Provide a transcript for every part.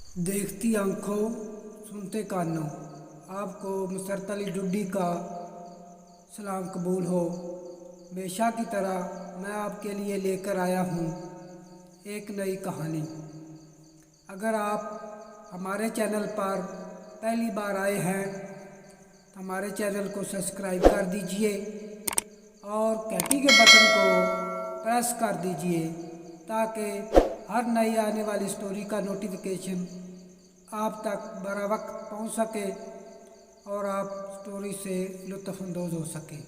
देखती आंखों सुनते कानों, आपको मुसरत अली डुड्डी का सलाम कबूल हो। हमेशा की तरह मैं आपके लिए लेकर आया हूँ एक नई कहानी। अगर आप हमारे चैनल पर पहली बार आए हैं तो हमारे चैनल को सब्सक्राइब कर दीजिए और घंटी के बटन को प्रेस कर दीजिए ताकि हर नई आने वाली स्टोरी का नोटिफिकेशन आप तक बर वक्त पहुँच सके और आप स्टोरी से लुत्फ़अंदोज़ हो सकें।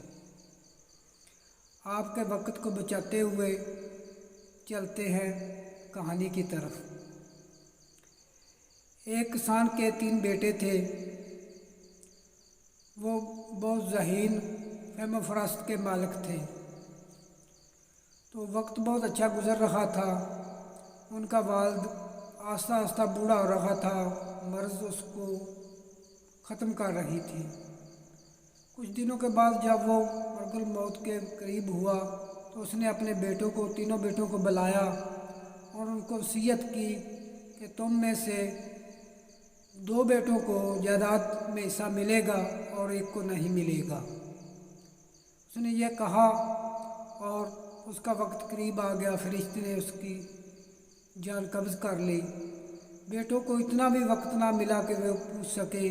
आपके वक्त को बचाते हुए चलते हैं कहानी की तरफ। एक किसान के 3 बेटे थे। वो बहुत ज़हीन फ़हम फ़रोख्त के मालिक थे। तो वक्त बहुत अच्छा गुज़र रहा था। उनका वालिद आस्ता आस्ता बूढ़ा हो रहा था। मर्ज़ उसको ख़त्म कर रही थी। कुछ दिनों के बाद जब वो मरगुल मौत के करीब हुआ तो उसने अपने तीनों बेटों को बुलाया और उनको वसीयत की कि तुम में से 2 बेटों को जायदाद में हिस्सा मिलेगा और एक को नहीं मिलेगा। उसने ये कहा और उसका वक्त करीब आ गया। फरिश्ते ने उसकी जान कब्ज़ कर ली। बेटों को इतना भी वक्त ना मिला कि वे पूछ सके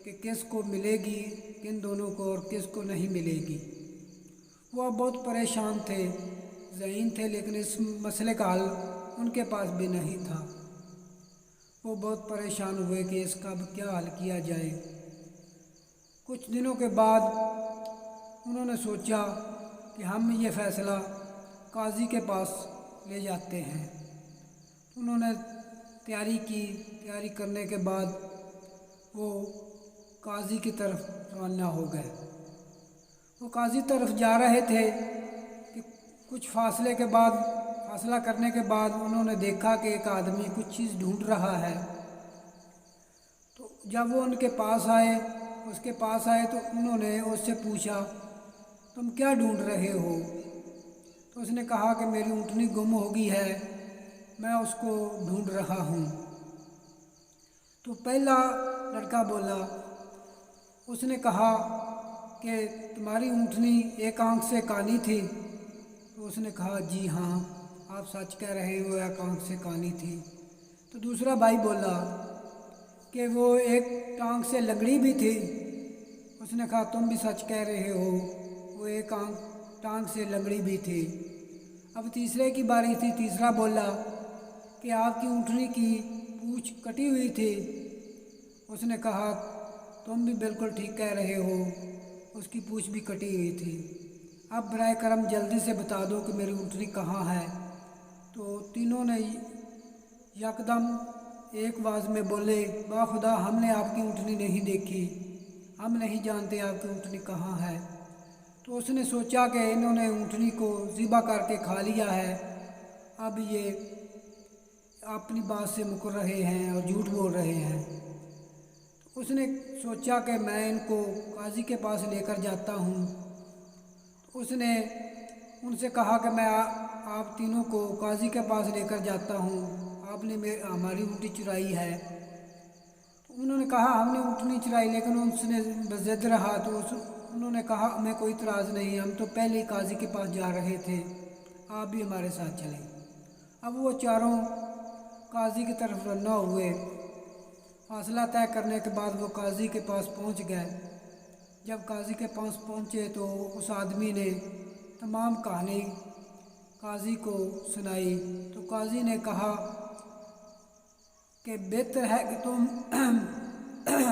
कि किस को मिलेगी, किन दोनों को, और किस को नहीं मिलेगी। वो बहुत परेशान थे, ज़हीन थे, लेकिन इस मसले का हल उनके पास भी नहीं था। वो बहुत परेशान हुए कि इसका अब क्या हल किया जाए। कुछ दिनों के बाद उन्होंने सोचा कि हम ये फ़ैसला काजी के पास ले जाते हैं। उन्होंने तैयारी की। तैयारी करने के बाद वो काजी की तरफ रवाना हो गए। वो काजी तरफ जा रहे थे कि कुछ फासला करने के बाद उन्होंने देखा कि एक आदमी कुछ चीज़ ढूंढ रहा है। तो जब वो उसके पास आए तो उन्होंने उससे पूछा, तुम क्या ढूंढ रहे हो? तो उसने कहा कि मेरी ऊँटनी गुम हो गई है, मैं उसको ढूंढ रहा हूँ। तो पहला लड़का बोला, उसने कहा कि तुम्हारी ऊँटनी एक आंख से कानी थी? तो उसने कहा, जी हाँ, आप सच कह रहे हो, एक आंख से कानी थी। तो दूसरा भाई बोला कि वो एक टांग से लंगड़ी भी थी? उसने कहा, तुम भी सच कह रहे हो, वो एक टांग से लंगड़ी भी थी। अब तीसरे की बारी थी। तीसरा बोला कि आपकी ऊँटनी की पूँछ कटी हुई थी? उसने कहा, तुम भी बिल्कुल ठीक कह रहे हो, उसकी पूँछ भी कटी हुई थी। अब बराए करम जल्दी से बता दो कि मेरी ऊँटनी कहाँ है। तो तीनों ने यकदम एक आवाज़ में बोले, बाखुदा, हमने आपकी ऊँटनी नहीं देखी, हम नहीं जानते आपकी ऊँटनी कहाँ है। तो उसने सोचा कि इन्होंने ऊँटनी को ज़िबा करके खा लिया है, अब ये अपनी बात से मुकर रहे हैं और झूठ बोल रहे हैं। तो उसने सोचा कि मैं इनको काजी के पास लेकर जाता हूँ। तो उसने उनसे कहा कि मैं आप तीनों को काजी के पास लेकर जाता हूँ, आपने हमारी ऊँटनी चुराई है। तो उन्होंने कहा, हमने ऊँटनी चुराई, लेकिन उसने ज़िद रहा। तो उन्होंने कहा, हमें कोई इतराज़ नहीं, हम तो पहले ही काजी के पास जा रहे थे, आप भी हमारे साथ चलें। अब वो चारों काजी की तरफ रवाना हुए। फासला तय करने के बाद वो काजी के पास पहुंच गए। जब काजी के पास पहुंचे तो उस आदमी ने तमाम कहानी काजी को सुनाई। तो काजी ने कहा कि बेहतर है कि तुम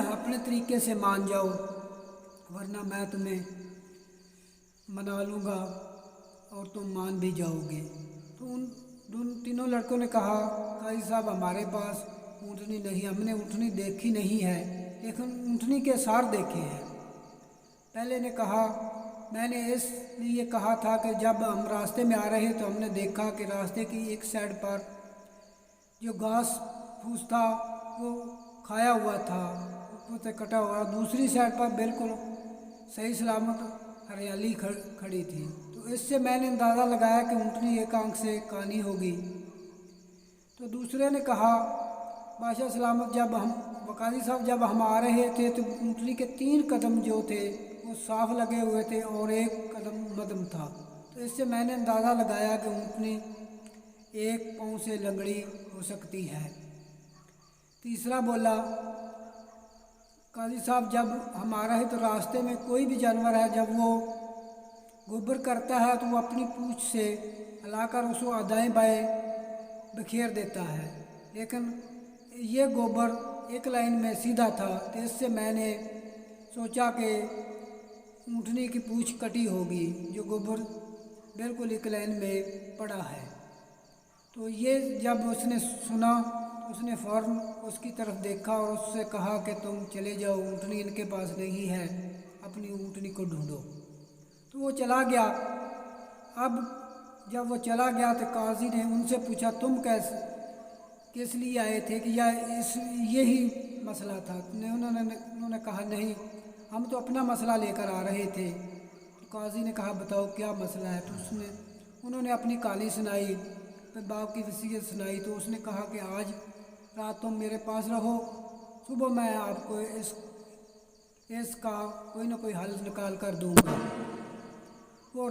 अपने तरीके से मान जाओ, वरना मैं तुम्हें मना लूँगा और तुम मान भी जाओगे। तो उन तीनों लड़कों ने कहा, काजी साहब, हमारे पास ऊँटनी नहीं, हमने ऊँटनी देखी नहीं है, लेकिन ऊँटनी के सार देखे हैं। पहले ने कहा, मैंने इसलिए कहा था कि जब हम रास्ते में आ रहे तो हमने देखा कि रास्ते की एक साइड पर जो घास फूस था वो खाया हुआ था, ऊपर से कटा हुआ, दूसरी साइड पर बिल्कुल सही सलामत हरियाली खड़ी थी। तो इससे मैंने अंदाज़ा लगाया कि ऊँटनी एक आंख से कानी होगी। तो दूसरे ने कहा बादशाह सलामत काजी साहब जब हम आ रहे थे तो ऊँटनी के 3 कदम जो थे वो साफ लगे हुए थे और 1 कदम मदम था। तो इससे मैंने अंदाज़ा लगाया कि ऊँटनी 1 पाँव से लंगड़ी हो सकती है। तीसरा बोला, काजी साहब जब हम आ रहे तो रास्ते में कोई भी जानवर है जब वो गोबर करता है तो वो अपनी पूँछ से हिलाकर उसको दाएं बाएं बिखेर देता है, लेकिन ये गोबर एक लाइन में सीधा था। तो इससे मैंने सोचा कि ऊँटनी की पूँछ कटी होगी, जो गोबर बिल्कुल एक लाइन में पड़ा है। तो ये जब उसने सुना तो उसने फ़ौरन उसकी तरफ देखा और उससे कहा कि तुम चले जाओ, ऊँटनी इनके पास नहीं है, अपनी ऊँटनी को ढूंढो। तो वो चला गया। अब जब वो चला गया तो काजी ने उनसे पूछा, तुम किस लिए आए थे कि यही मसला था? उन्होंने कहा, नहीं, हम तो अपना मसला लेकर आ रहे थे। तो काजी ने कहा, बताओ क्या मसला है? तो उन्होंने अपनी कहानी सुनाई, फिर बाप की वसीयत सुनाई। तो उसने कहा कि आज रात तुम मेरे पास रहो, सुबह मैं आपको इसका कोई ना कोई हल निकाल कर दूंगा। वो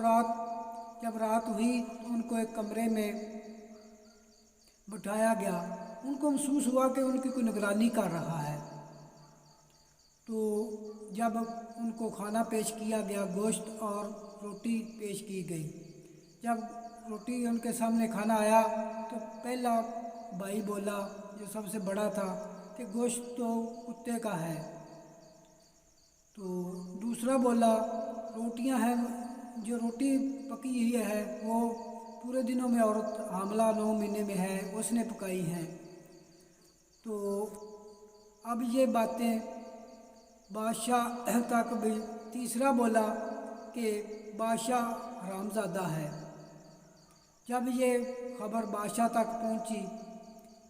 जब रात हुई तो उनको एक कमरे में बिठाया गया। उनको महसूस हुआ कि उनकी कोई निगरानी कर रहा है। तो जब उनको खाना पेश किया गया, गोश्त और रोटी पेश की गई। जब रोटी उनके सामने खाना आया तो पहला भाई बोला, जो सबसे बड़ा था, कि गोश्त तो कुत्ते का है। तो दूसरा बोला, रोटियां हैं, जो रोटी पकी हुई है वो पूरे दिनों में औरत हामला 9 महीने में है, उसने पकाई हैं। तो अब ये बातें बादशाह तक भी। तीसरा बोला कि बादशाह हरामज़ादा है। जब ये खबर बादशाह तक पहुंची,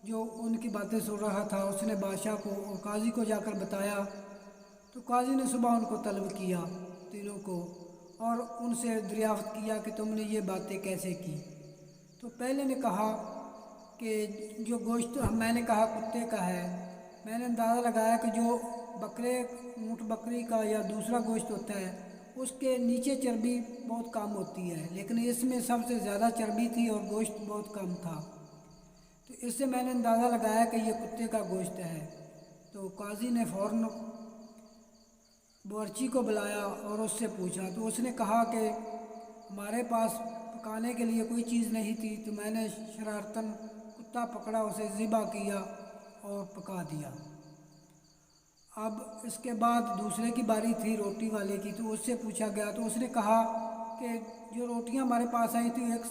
जो उनकी बातें सुन रहा था, उसने बादशाह को और काजी को जाकर बताया। तो काजी ने सुबह उनको तलब किया, तीनों को, और उनसे दरियाफ्त किया कि तुमने ये बातें कैसे की। तो पहले ने कहा कि जो गोश्त मैंने कहा कुत्ते का है, मैंने अंदाज़ा लगाया कि जो ऊँट बकरी का या दूसरा गोश्त होता है उसके नीचे चर्बी बहुत कम होती है, लेकिन इसमें सबसे ज़्यादा चर्बी थी और गोश्त बहुत कम था। तो इससे मैंने अंदाज़ा लगाया कि ये कुत्ते का गोश्त है। तो काजी ने फ़ौरन बावर्ची को बुलाया और उससे पूछा। तो उसने कहा कि हमारे पास पकाने के लिए कोई चीज़ नहीं थी, तो मैंने शरारतन कुत्ता पकड़ा, उसे ज़िबा किया और पका दिया। अब इसके बाद दूसरे की बारी थी रोटी वाले की। तो उससे पूछा गया तो उसने कहा कि जो रोटियां हमारे पास आई थी, एक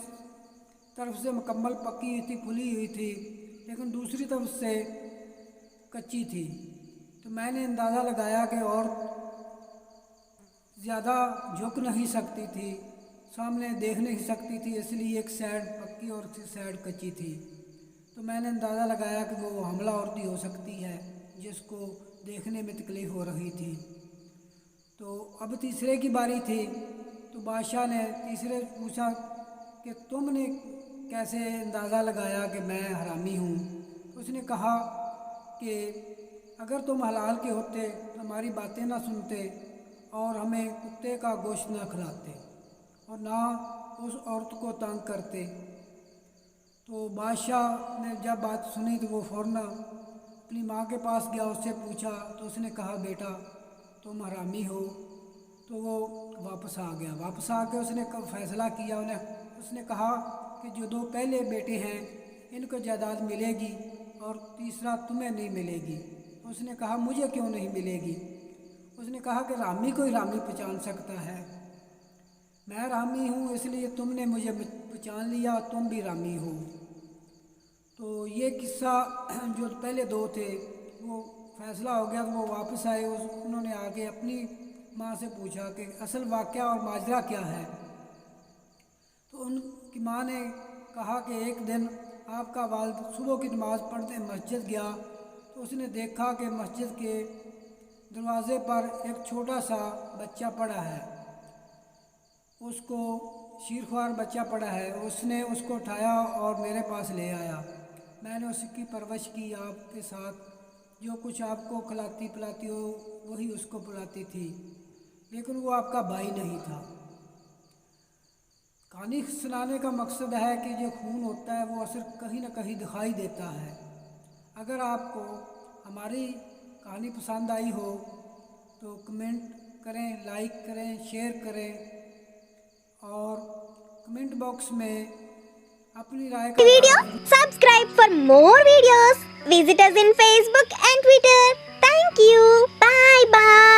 तरफ से मुकम्मल पकी हुई थी, फुली हुई थी, लेकिन दूसरी तरफ से कच्ची थी। तो मैंने अंदाज़ा लगाया कि और ज़्यादा झुक नहीं सकती थी, सामने देख नहीं सकती थी, इसलिए एक साइड पक्की और साइड कच्ची थी। तो मैंने अंदाज़ा लगाया कि वो हमला औरती हो सकती है जिसको देखने में तकलीफ़ हो रही थी। तो अब तीसरे की बारी थी। तो बादशाह ने तीसरे पूछा कि तुमने कैसे अंदाज़ा लगाया कि मैं हरामी हूँ? तो उसने कहा कि अगर तुम हलाल के होते तो हमारी बातें ना सुनते और हमें कुत्ते का गोश्त ना खिलाते और ना उस औरत को तंग करते। तो बादशाह ने जब बात सुनी तो वो फ़ौरन अपनी माँ के पास गया, उससे पूछा। तो उसने कहा, बेटा तुम हरामी हो। तो वो वापस आ गया। वापस आके उसने फ़ैसला किया। उसने कहा कि जो 2 पहले बेटे हैं इनको जायदाद मिलेगी और तीसरा तुम्हें नहीं मिलेगी। तो उसने कहा, मुझे क्यों नहीं मिलेगी? उसने कहा कि रामी को ही रामी पहचान सकता है, मैं रामी हूँ, इसलिए तुमने मुझे पहचान लिया, तुम भी रामी हो। तो ये किस्सा जो पहले 2 थे वो फ़ैसला हो गया। तो वो वापस आए, उन्होंने आके अपनी माँ से पूछा कि असल वाक़या और माजरा क्या है। तो उनकी माँ ने कहा कि एक दिन आपका वालिद सुबह की नमाज़ पढ़ते मस्जिद गया तो उसने देखा कि मस्जिद के दरवाज़े पर एक छोटा सा बच्चा पड़ा है, उसको शीरख्वार बच्चा पड़ा है। उसने उसको उठाया और मेरे पास ले आया। میں نے اس کی پرورش کی آپ کے ساتھ، جو کچھ آپ کو کھلاتی پلاتی ہو وہی اس کو پلاتی تھی، لیکن وہ آپ کا بھائی نہیں تھا۔ کہانی سنانے کا مقصد ہے کہ جو خون ہوتا ہے وہ اثر کہیں نہ کہیں دکھائی دیتا ہے۔ اگر آپ کو ہماری کہانی پسند آئی ہو تو کمنٹ کریں، لائک کریں، شیئر کریں اور کمنٹ باکس میں اپنی رائے کا Video, اظہار ضرور۔ subscribe for more videos. Visit us in Facebook and Twitter. Thank you. Bye bye.